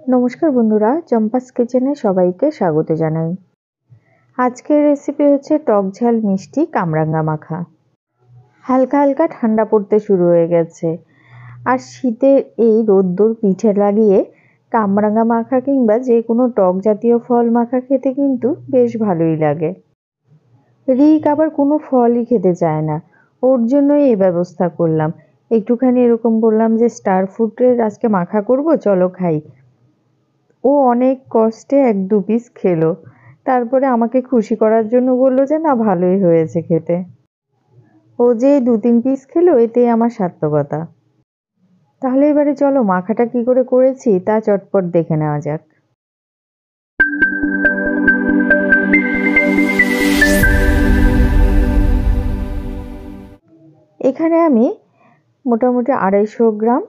নমস্কার বন্ধুরা, চম্পাস কিচেনে সবাইকে স্বাগত জানাই। আজকের রেসিপি হচ্ছে টক ঝাল মিষ্টি কামরাঙ্গা মাখা। হালকা হালকা ঠান্ডা পড়তে শুরু হয়ে গেছে, আর শীতের এই রোদ্দুর পিঠে লাগিয়ে কামরাঙ্গা মাখা কিংবা যে কোনো টক জাতীয় ফল মাখা খেতে কিন্তু বেশ ভালোই লাগে। রিক আবার কোনো ফলই খেতে চায় না, ওর জন্যই এই ব্যবস্থা করলাম। একটুখানি এরকম বললাম যে স্টার ফ্রুটের আজকে মাখা করব, চলো খাই। ও অনেক কষ্টে 1-2 পিস খেলো, তারপরে আমাকে খুশি করার জন্য বললো যে না, ভালোই হয়েছে খেতে। ও যে 2-3 পিস খেলো, এতেই আমার সার্থকতা। তাহলে এবারে চলো মাখাটা কি করে করেছি তা চটপট দেখে নেওয়া যাক। এখানে আমি মোটামুটি 250 গ্রাম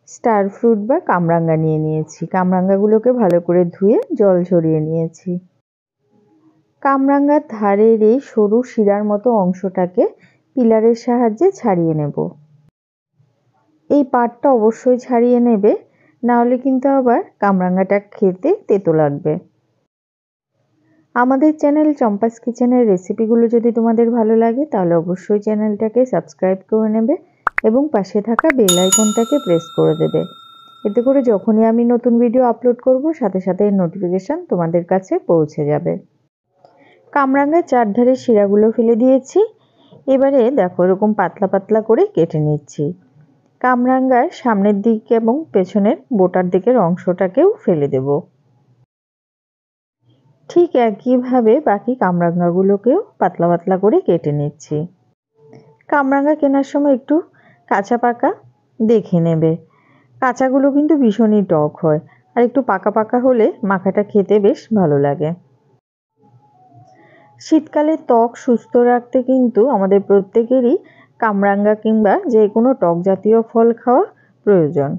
স্টার ফ্রুট বা কামরাঙ্গা নিয়ে নিয়েছি। কামরাঙ্গাগুলোকে ভালো করে ধুয়ে জল ঝরিয়ে নিয়েছি। কামরাঙ্গার ধারের এই সরু শিরার মতো অংশটাকে পিলারের সাহায্যে ছাড়িয়ে নেব। এই পাটটা অবশ্যই ছাড়িয়ে নেবে, না হলে কিন্তু আবার কামরাঙ্গাটা খেতে তেতো লাগবে। আমাদের চ্যানেল চম্পাস কিচেনের রেসিপিগুলো যদি তোমাদের ভালো লাগে তাহলে অবশ্যই চ্যানেলটাকে সাবস্ক্রাইব করে নেবে এবং পাশে থাকা বেল আইকনটাকে প্রেস করে দেবে। এতে করে যখনই আমি নতুন ভিডিও আপলোড করব সাথে সাথে নোটিফিকেশন তোমাদের কাছে পৌঁছে যাবে। কামরাঙ্গার চারধারের শিরাগুলো ফেলে দিয়েছি। এবারে দেখো এরকম পাতলা পাতলা করে কেটে নিচ্ছি। কামরাঙ্গার সামনের দিক এবং পেছনের বোটার দিকের অংশটাকেও ফেলে দেব। ঠিক একইভাবে বাকি কামরাঙ্গাগুলোকেও পাতলা পাতলা করে কেটে নিচ্ছি। কামরাঙ্গা কেনার সময় একটু কাঁচা পাকা দেখে নেবে। কাঁচাগুলো কিন্তু ভীষণই টক হয়, আর একটু পাকা পাকা হলে মাখাটা খেতে বেশ ভালো লাগে। শীতকালে ত্বক সুস্থ রাখতে কিন্তু আমাদের প্রত্যেকেরই কামরাঙ্গা কিংবা যে কোনো টক জাতীয় ফল খাওয়া প্রয়োজন।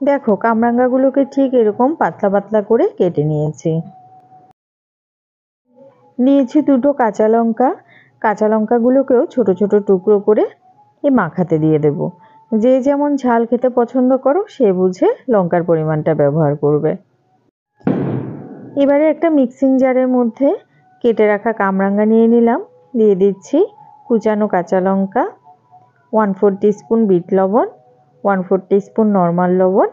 দেখো কামরাঙ্গাগুলোকে ঠিক এরকম পাতলা পাতলা করে কেটে নিয়েছি। নিয়েছি 2টো কাঁচা লঙ্কা। কাঁচা লঙ্কাগুলোকেও ছোট ছোট টুকরো করে এই মাখাতে দিয়ে দেব। যে যেমন ঝাল খেতে পছন্দ করো সে বুঝে লঙ্কার পরিমাণটা ব্যবহার করবে। এবারে একটা মিক্সিং জারের মধ্যে কেটে রাখা কামরাঙ্গা নিয়ে নিলাম। দিয়ে দিচ্ছি কুচানো কাঁচা লঙ্কা, 1/4 টিস্পুন বিট লবণ, 1/4 টিস্পুন নর্মাল লবণ,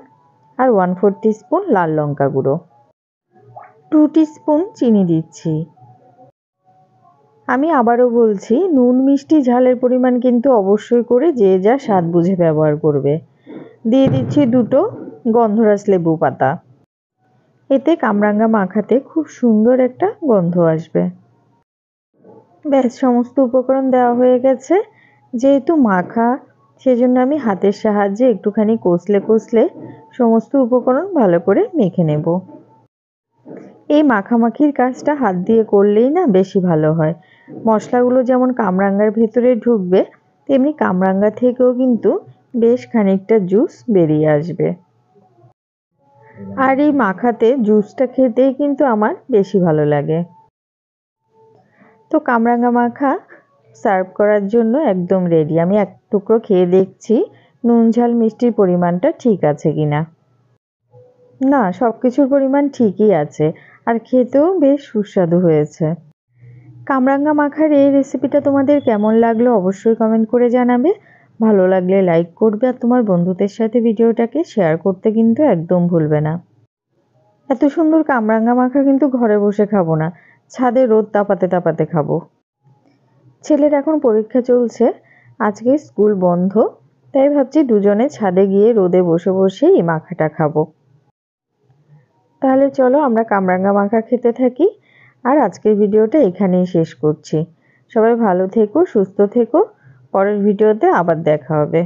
আর 1/4 টিস্পুন লাল লঙ্কা গুঁড়ো, 2 টিস্পুন চিনি দিচ্ছি। আমি আবারও বলছি, নুন মিষ্টি ঝালের পরিমাণ কিন্তু অবশ্যই করে যে যা স্বাদ বুঝে ব্যবহার করবে। দিয়ে দিচ্ছি 2টো গন্ধরাজ লেবু পাতা। এতে কামরাঙ্গা মাখাতে খুব সুন্দর একটা গন্ধ আসবে। ব্যাস, সমস্ত উপকরণ দেওয়া হয়ে গেছে। যেহেতু মাখা, সেজন্য আমি হাতের সাহায্যে একটুখানি কষলে কষলে সমস্ত উপকরণ ভালো করে মেখে নেব। এই মাখামাখির কাজটা হাত দিয়ে করলেই না বেশি ভালো হয়। মশলাগুলো যেমন কামরাঙ্গার ভেতরে ঢুকবে, তেমনি কামরাঙ্গা থেকেও কিন্তু বেশ খানিকটা জুস বেরিয়ে আসবে। আর এই মাখাতে জুসটা খেতেই কিন্তু আমার বেশি ভালো লাগে। তো কামরাঙ্গা মাখা সার্ভ করার জন্য একদম রেডি। আমি এক টুকরো খেয়ে দেখছি নুন ঝাল মিষ্টির পরিমাণটা ঠিক আছে কিনা। না, সব কিছুর পরিমাণ ঠিকই আছে, আর খেতেও বেশ সুস্বাদু হয়েছে। কামরাঙ্গা মাখার এই রেসিপিটা তোমাদের কেমন লাগলো অবশ্যই কমেন্ট করে জানাবে। ভালো লাগলে লাইক করবে, আর তোমার বন্ধুদের সাথে ভিডিওটাকে শেয়ার করতে কিন্তু একদম ভুলবে না। এত সুন্দর কামরাঙ্গা মাখা কিন্তু ঘরে বসে খাবো না, ছাদে রোদ তাপাতে তাপাতে খাবো। ছেলের এখন পরীক্ষা চলছে, আজকে স্কুল বন্ধ, তাই ভাবছি দুজনে ছাদে গিয়ে রোদে বসে বসেই মাখাটা খাবো। তাহলে চলো আমরা কামরাঙ্গা মাখা খেতে থাকি। আর আজকের ভিডিওটা এখানেই শেষ করছি। সবাই ভালো থেকো, সুস্থ থেকো। পরের ভিডিওতে আবার দেখা হবে।